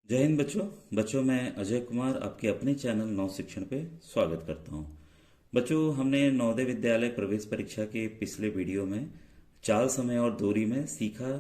जय हिंद बच्चों। मैं अजय कुमार आपके अपने चैनल नव शिक्षण पे स्वागत करता हूँ। बच्चों, हमने नवोदय विद्यालय प्रवेश परीक्षा के पिछले वीडियो में चाल, समय और दूरी में सीखा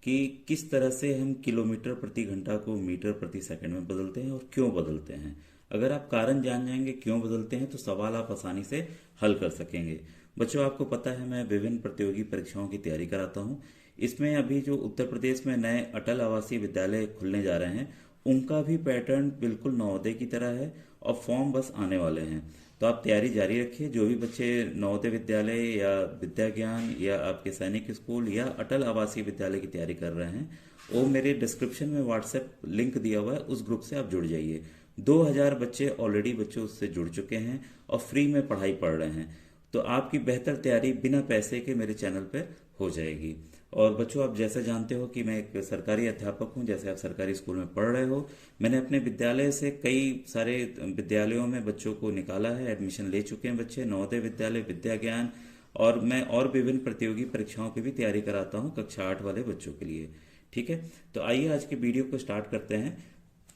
कि किस तरह से हम किलोमीटर प्रति घंटा को मीटर प्रति सेकंड में बदलते हैं और क्यों बदलते हैं। अगर आप कारण जान जाएंगे क्यों बदलते हैं तो सवाल आप आसानी से हल कर सकेंगे। बच्चों, आपको पता है मैं विभिन्न प्रतियोगी परीक्षाओं की तैयारी कराता हूँ। इसमें अभी जो उत्तर प्रदेश में नए अटल आवासीय विद्यालय खुलने जा रहे हैं उनका भी पैटर्न बिल्कुल नवोदय की तरह है और फॉर्म बस आने वाले हैं। तो आप तैयारी जारी रखिए। जो भी बच्चे नवोदय विद्यालय या विद्या ज्ञान या आपके सैनिक स्कूल या अटल आवासीय विद्यालय की तैयारी कर रहे हैं वो मेरे डिस्क्रिप्शन में व्हाट्सएप लिंक दिया हुआ है, उस ग्रुप से आप जुड़ जाइए। 2000 बच्चे ऑलरेडी बच्चे उससे जुड़ चुके हैं और फ्री में पढ़ाई पढ़ रहे हैं। तो आपकी बेहतर तैयारी बिना पैसे के मेरे चैनल पर हो जाएगी। और बच्चों, आप जैसे जानते हो कि मैं एक सरकारी अध्यापक हूं। जैसे आप सरकारी स्कूल में पढ़ रहे हो, मैंने अपने विद्यालय से कई सारे विद्यालयों में बच्चों को निकाला है, एडमिशन ले चुके हैं बच्चे, नवोदय विद्यालय, विद्या ज्ञान, और मैं और विभिन्न प्रतियोगी परीक्षाओं की भी तैयारी कराता हूं कक्षा 8 वाले बच्चों के लिए। ठीक है, तो आइए आज के वीडियो को स्टार्ट करते हैं।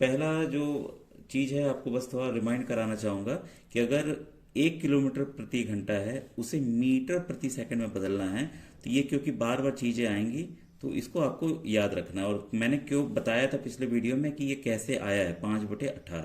पहला जो चीज है, आपको बस थोड़ा रिमाइंड कराना चाहूंगा कि अगर 1 किलोमीटर प्रति घंटा है उसे मीटर प्रति सेकंड में बदलना है तो ये क्योंकि बार बार चीजें आएंगी तो इसको आपको याद रखना है। और मैंने क्यों बताया था पिछले वीडियो में कि ये कैसे आया है 5/18।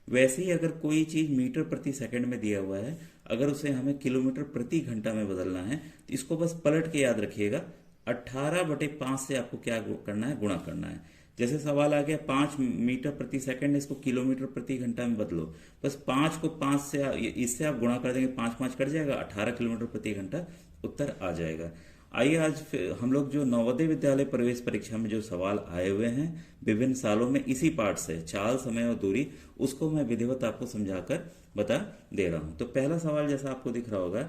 वैसे ही अगर कोई चीज मीटर प्रति सेकंड में दिया हुआ है, अगर उसे हमें किलोमीटर प्रति घंटा में बदलना है तो इसको बस पलट के याद रखिएगा। 18/5 से आपको क्या करना है, गुणा करना है। जैसे सवाल आ गया 5 मीटर प्रति सेकंड, इसको किलोमीटर प्रति घंटा में बदलो। बस 5 को 5 से इससे आप गुणा कर देंगे, 5 5 कट जाएगा, 18 किलोमीटर प्रति घंटा उत्तर आ जाएगा। आइए आज फिर हम लोग जो नवोदय विद्यालय प्रवेश परीक्षा में जो सवाल आए हुए हैं विभिन्न सालों में इसी पाठ से चाल, समय और दूरी, उसको मैं विधिवत आपको समझाकर बता दे रहा हूं। तो पहला सवाल जैसा आपको दिख रहा होगा,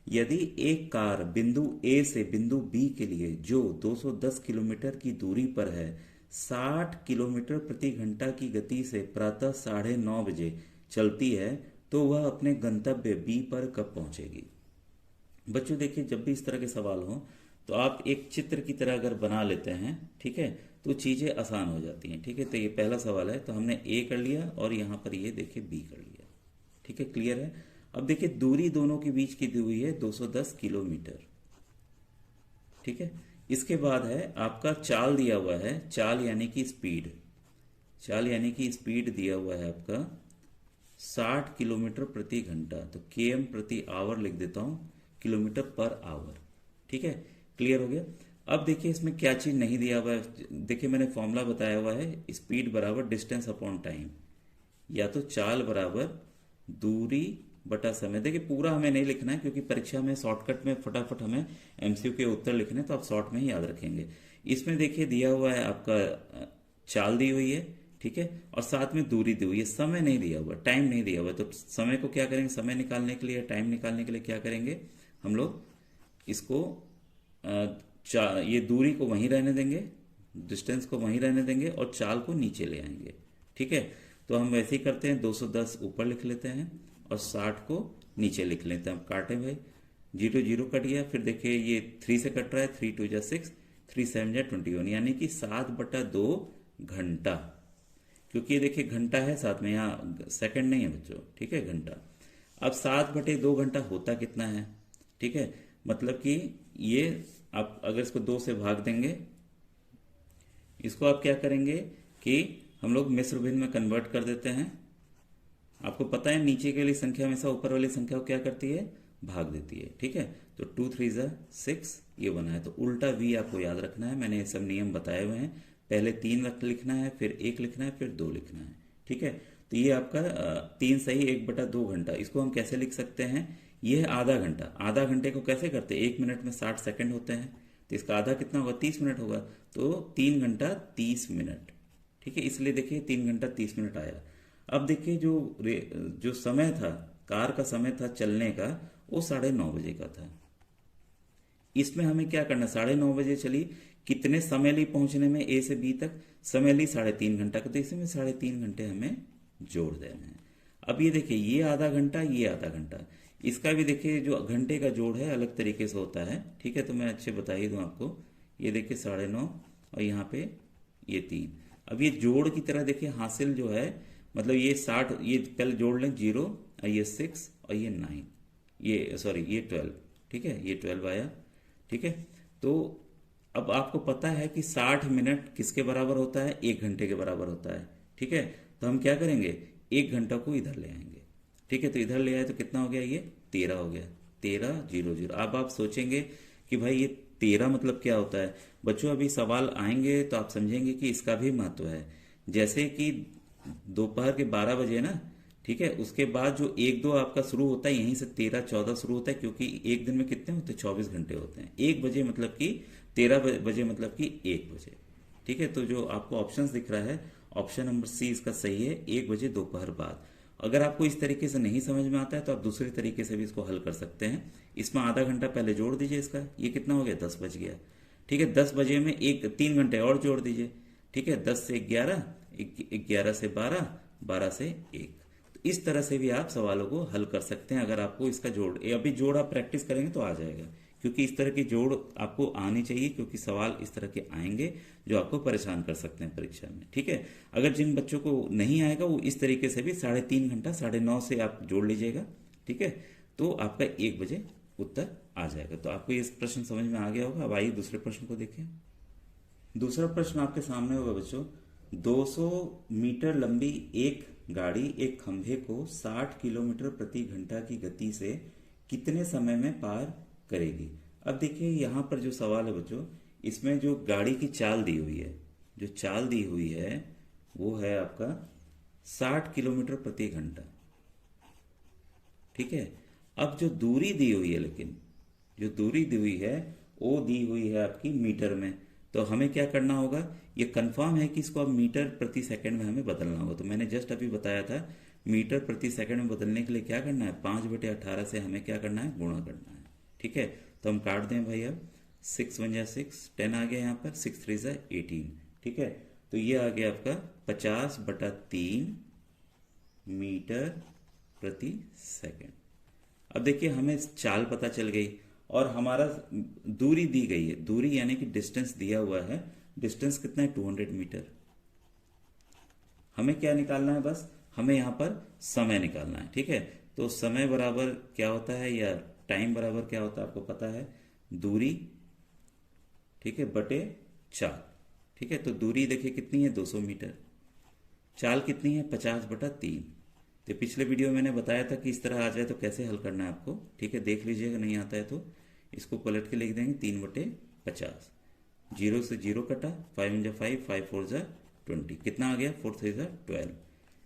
यदि एक कार बिंदु ए से बिंदु बी के लिए जो 210 किलोमीटर की दूरी पर है 60 किलोमीटर प्रति घंटा की गति से प्रातः 9:30 बजे चलती है तो वह अपने गंतव्य बी पर कब पहुंचेगी। बच्चों देखिए, जब भी इस तरह के सवाल हो तो आप एक चित्र की तरह अगर बना लेते हैं, ठीक है, तो चीजें आसान हो जाती हैं। ठीक है, तो ये पहला सवाल है, तो हमने ए कर लिया और यहां पर ये देखिए बी कर लिया। ठीक है, क्लियर है। अब देखिए दूरी दोनों के बीच की दी हुई है 210 किलोमीटर। ठीक है, इसके बाद है आपका चाल दिया हुआ है, चाल यानी कि स्पीड, चाल यानी कि स्पीड दिया हुआ है आपका 60 किलोमीटर प्रति घंटा। तो केएम प्रति आवर लिख देता हूं, किलोमीटर पर आवर। ठीक है, क्लियर हो गया। अब देखिए इसमें क्या चीज नहीं दिया हुआ है। देखिए मैंने फॉर्मूला बताया हुआ है, स्पीड बराबर डिस्टेंस अपॉन टाइम, या तो चाल बराबर दूरी बटा समय। देखिए पूरा हमें नहीं लिखना है क्योंकि परीक्षा में शॉर्टकट में फटाफट हमें एमसीक्यू के उत्तर लिखने, तो आप शॉर्ट में ही याद रखेंगे। इसमें देखिए दिया हुआ है आपका चाल दी हुई है, ठीक है, और साथ में दूरी दी हुई है, समय नहीं दिया हुआ, टाइम नहीं दिया हुआ। तो समय को क्या करेंगे, समय निकालने के लिए, टाइम निकालने के लिए क्या करेंगे हम लोग, इसको ये दूरी को वहीं रहने देंगे, डिस्टेंस को वहीं रहने देंगे और चाल को नीचे ले आएंगे। ठीक है, तो हम वैसे ही करते हैं, 210 ऊपर लिख लेते हैं और 60 को नीचे लिख लेते हैं। हम काटे भाई, 0 0 कट गया, फिर देखिए ये 3 से कट रहा है, 3 2 जा 6, 3 7 जा 21, यानी कि 7/2 घंटा। क्योंकि ये देखिए घंटा है साथ में, यहाँ सेकंड नहीं है बच्चों। ठीक है, घंटा। अब 7/2 घंटा होता कितना है, ठीक है, मतलब कि ये आप अगर इसको 2 से भाग देंगे, इसको आप क्या करेंगे कि हम लोग मिश्र भिन्न में कन्वर्ट कर देते हैं। आपको पता है नीचे के लिए संख्या हमेशा ऊपर वाली संख्या को क्या करती है, भाग देती है। ठीक है, तो 2 3 जा 6 ये बना है, तो उल्टा v आपको याद रखना है। मैंने ये सब नियम बताए हुए हैं, पहले 3 लिखना है, फिर 1 लिखना है, फिर 2 लिखना है। ठीक है, तो ये आपका 3 सही 1/2 घंटा। इसको हम कैसे लिख सकते हैं, ये है आधा घंटा। आधा घंटे को कैसे करते हैं, 1 मिनट में 60 सेकंड होते हैं, तो इसका आधा कितना होगा, 30 मिनट होगा, तो 3 घंटा 30 मिनट। ठीक है, इसलिए देखिए 3 घंटा 30 मिनट आया। अब देखिए जो समय था, कार का समय था चलने का, वो 9:30 बजे का था। इसमें हमें क्या करना, 9:30 बजे चली, कितने समय ली पहुंचने में ए से बी तक, समय ली 3.5 घंटा का, तो इसमें 3.5 घंटे हमें जोड़ देना है। अब ये देखिए ये आधा घंटा, ये आधा घंटा, इसका भी देखिए जो घंटे का जोड़ है अलग तरीके से होता है। ठीक है, तो मैं अच्छे बता ही दूं आपको। ये देखिए 9:30 और यहाँ पे ये 3। अब ये जोड़ की तरह देखिए, हासिल जो है मतलब ये 60, ये पहले जोड़ लें 0, ये 6 और ये 9, ये सॉरी ये 12, ठीक है, ये 12 आया, ठीक है। तो अब आपको पता है कि 60 मिनट किसके बराबर होता है, 1 घंटे के बराबर होता है, ठीक है। तो हम क्या करेंगे, 1 घंटा को इधर ले आएंगे, ठीक है। तो इधर ले आए तो कितना हो गया, ये 13 हो गया, 13 0 0। अब आप सोचेंगे कि भाई ये 13 मतलब क्या होता है। बच्चों अभी सवाल आएंगे तो आप समझेंगे कि इसका भी महत्व है। जैसे कि दोपहर के 12 बजे ना, ठीक है, उसके बाद जो 1 2 आपका शुरू होता है, यहीं से 13 14 शुरू होता है, क्योंकि एक दिन में कितने होते हैं, 24 घंटे होते हैं। 1 बजे मतलब कि 13 बजे मतलब कि 1 बजे, ठीक है। तो जो आपको ऑप्शंस दिख रहा है, ऑप्शन नंबर सी इसका सही है, 1 बजे दोपहर बाद। अगर आपको इस तरीके से नहीं समझ में आता है तो आप दूसरे तरीके से भी इसको हल कर सकते हैं। इसमें आधा घंटा पहले जोड़ दीजिए इसका, ये कितना हो गया, 10 बज गया, ठीक है। 10 बजे में 3 घंटे और जोड़ दीजिए, ठीक है। 10 से 11, 11 से 12, 12 से 1। तो इस तरह से भी आप सवालों को हल कर सकते हैं। अगर आपको इसका जोड़, अभी जोड़ आप प्रैक्टिस करेंगे तो आ जाएगा, क्योंकि इस तरह की जोड़ आपको आनी चाहिए, क्योंकि सवाल इस तरह के आएंगे जो आपको परेशान कर सकते हैं परीक्षा में, ठीक है। अगर जिन बच्चों को नहीं आएगा वो इस तरीके से भी 3.5 घंटा 9:30 से आप जोड़ लीजिएगा, ठीक है। तो आपका 1 बजे उत्तर आ जाएगा। तो आपको ये प्रश्न समझ में आ गया होगा। अब आइए दूसरे प्रश्न को देखें। दूसरा प्रश्न आपके सामने होगा बच्चों, 200 मीटर लंबी एक गाड़ी एक खंभे को 60 किलोमीटर प्रति घंटा की गति से कितने समय में पार करेगी। अब देखिए यहां पर जो सवाल है बच्चों, इसमें जो गाड़ी की चाल दी हुई है, जो चाल दी हुई है वो है आपका 60 किलोमीटर प्रति घंटा, ठीक है। अब जो दूरी दी हुई है, लेकिन जो दूरी दी हुई है वो दी हुई है आपकी मीटर में। तो हमें क्या करना होगा, ये कंफर्म है कि इसको अब मीटर प्रति सेकंड में हमें बदलना होगा। तो मैंने जस्ट अभी बताया था, मीटर प्रति सेकंड में बदलने के लिए क्या करना है, 5/18 से हमें क्या करना है, गुणा करना है, ठीक है। तो हम काट दें भाई, अब 6 1 6, 10 आ गया यहाँ पर, 6 3 18, ठीक है। तो ये आ गया आपका 50/3 मीटर प्रति सेकंड। अब देखिए हमें चाल पता चल गई और हमारा दूरी दी गई है, दूरी यानी कि डिस्टेंस दिया हुआ है। डिस्टेंस कितना है, 200 मीटर। हमें क्या निकालना है, बस हमें यहां पर समय निकालना है, ठीक है। तो समय बराबर क्या होता है, या टाइम बराबर क्या होता है आपको पता है, दूरी, ठीक है, बटे चाल, ठीक है। तो दूरी देखिए कितनी है, 200 मीटर। चाल कितनी है, 50/3। तो पिछले वीडियो में मैंने बताया था कि इस तरह आ जाए तो कैसे हल करना है आपको, ठीक है। देख लीजिएगा, नहीं आता है तो इसको पलट के लिख देंगे, 3/50। 0 से 0 कटा, 5 1 5, 5 4 20, कितना आ गया, 4 3 12।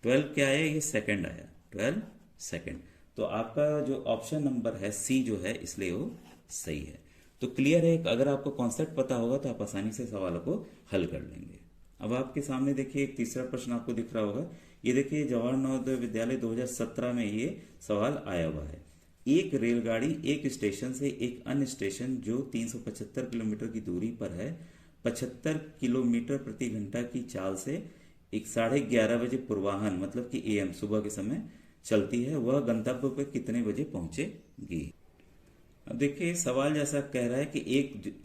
12 क्या आया, ये सेकंड आया, 12 सेकंड। तो आपका जो ऑप्शन नंबर है सी जो है, इसलिए वो सही है। तो क्लियर है, अगर आपको कॉन्सेप्ट पता होगा तो आप आसानी से सवालों को हल कर लेंगे। अब आपके सामने देखिए एक तीसरा प्रश्न आपको दिख रहा होगा। ये देखिए जवाहर नवोदय विद्यालय 2017 में ये सवाल आया हुआ है। एक रेलगाड़ी एक स्टेशन से एक अन्य स्टेशन जो 375 किलोमीटर की दूरी पर है, 75 किलोमीटर प्रति घंटा की चाल से एक 11:30 बजे पूर्वाह्न मतलब कि एएम सुबह के समय चलती है, वह गंतव्य पर कितने बजे पहुंचेगी। अब देखिए सवाल जैसा कह रहा है कि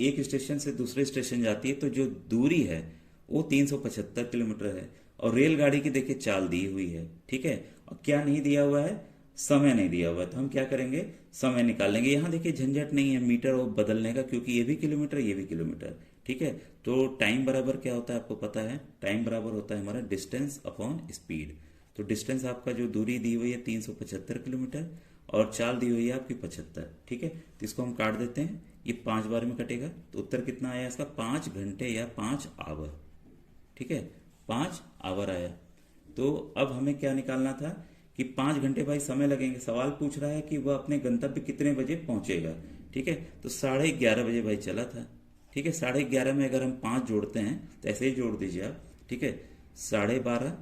एक स्टेशन से दूसरे स्टेशन जाती है, तो जो दूरी है वो 375 किलोमीटर है, और रेलगाड़ी की देखिए चाल दी हुई है, ठीक है। और क्या नहीं दिया हुआ है, समय नहीं दिया हुआ है। तो हम क्या करेंगे, समय निकाल लेंगे। यहां देखिए झंझट नहीं है मीटर और बदलने का, क्योंकि ये भी किलोमीटर ये भी किलोमीटर, ठीक है। तो टाइम बराबर क्या होता है आपको पता है, टाइम बराबर होता है हमारा डिस्टेंस अपॉन स्पीड। तो डिस्टेंस आपका जो दूरी दी हुई है 375 किलोमीटर और चाल दी हुई है आपकी 75, ठीक है। तो इसको हम काट देते हैं, ये 5 बार में कटेगा। तो उत्तर कितना आया इसका, 5 घंटे या 5 आवर, ठीक है, 5 आवर आया। तो अब हमें क्या निकालना था कि 5 घंटे भाई समय लगेंगे। सवाल पूछ रहा है कि वह अपने गंतव्य कितने बजे पहुंचेगा, ठीक है। तो 11:30 बजे भाई चला था, ठीक है। 11:30 में अगर हम 5 जोड़ते हैं तो ऐसे ही जोड़ दीजिए आप, ठीक है। 12:30,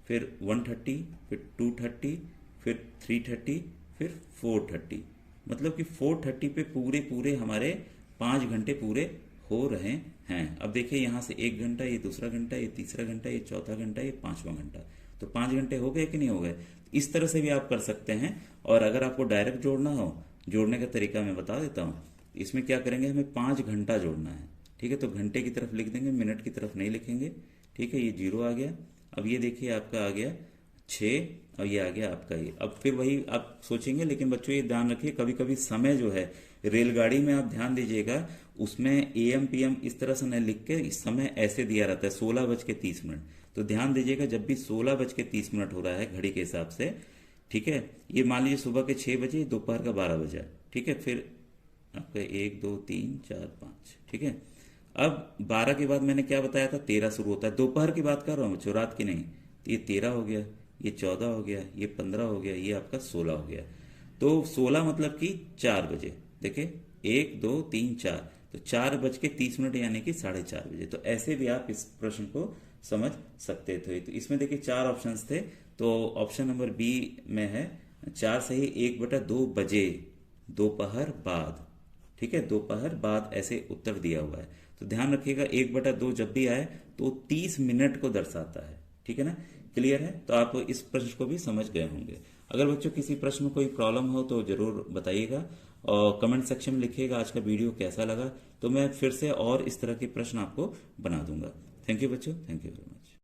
फिर 1:30, फिर 2:30, फिर 3:30, फिर 4:30, मतलब कि 4:30 पे पूरे पूरे हमारे 5 घंटे पूरे हो रहे हैं। अब देखिए यहां से 1 घंटा, ये दूसरा घंटा, ये तीसरा घंटा, ये चौथा घंटा, ये 5वां घंटा। तो 5 घंटे हो गए कि नहीं हो गए। इस तरह से भी आप कर सकते हैं। और अगर आपको डायरेक्ट जोड़ना हो, जोड़ने का तरीका मैं बता देता हूं। इसमें क्या करेंगे, हमें 5 घंटा जोड़ना है, ठीक है। तो घंटे की तरफ लिख देंगे, मिनट की तरफ नहीं लिखेंगे, ठीक है, ये 0 आ गया। अब ये देखिए आपका आ गया 6 और ये आ गया आपका ये। अब फिर वही आप सोचेंगे, लेकिन बच्चों ये ध्यान रखिए कभी कभी समय जो है रेलगाड़ी में आप ध्यान दीजिएगा, उसमें AM PM इस तरह से न लिख के इस समय ऐसे दिया रहता है 16:30। तो ध्यान दीजिएगा जब भी 16:30 हो रहा है घड़ी के हिसाब से, ठीक है, ये मान लीजिए सुबह के 6 बजे, दोपहर का 12 बजा, ठीक है, फिर आपका 1 2 3 4 5, ठीक है। अब 12 के बाद मैंने क्या बताया था, 13 शुरू होता है, दोपहर की बात कर रहा हूँ बच्चों, रात की नहीं। तो ये 13 हो गया, ये 14 हो गया, ये 15 हो गया, ये आपका 16 हो गया। तो 16 मतलब कि 4 बजे, देखिए 1 2 3 4, तो 4:30 यानी कि 4:30 बजे। तो ऐसे भी आप इस प्रश्न को समझ सकते थे। तो इसमें देखिए 4 ऑप्शंस थे, तो ऑप्शन नंबर बी में है 4 सही, 1/2 बजे, दोपहर बाद, ठीक है, दोपहर बाद ऐसे उत्तर दिया हुआ है। तो ध्यान रखिएगा 1/2 जब भी आए तो 30 मिनट को दर्शाता है, ठीक है ना। क्लियर है, तो आप इस प्रश्न को भी समझ गए होंगे। अगर बच्चों किसी प्रश्न में कोई प्रॉब्लम हो तो जरूर बताइएगा और कमेंट सेक्शन में लिखिएगा आज का वीडियो कैसा लगा, तो मैं फिर से और इस तरह के प्रश्न आपको बना दूंगा। थैंक यू बच्चों, थैंक यू वेरी मच।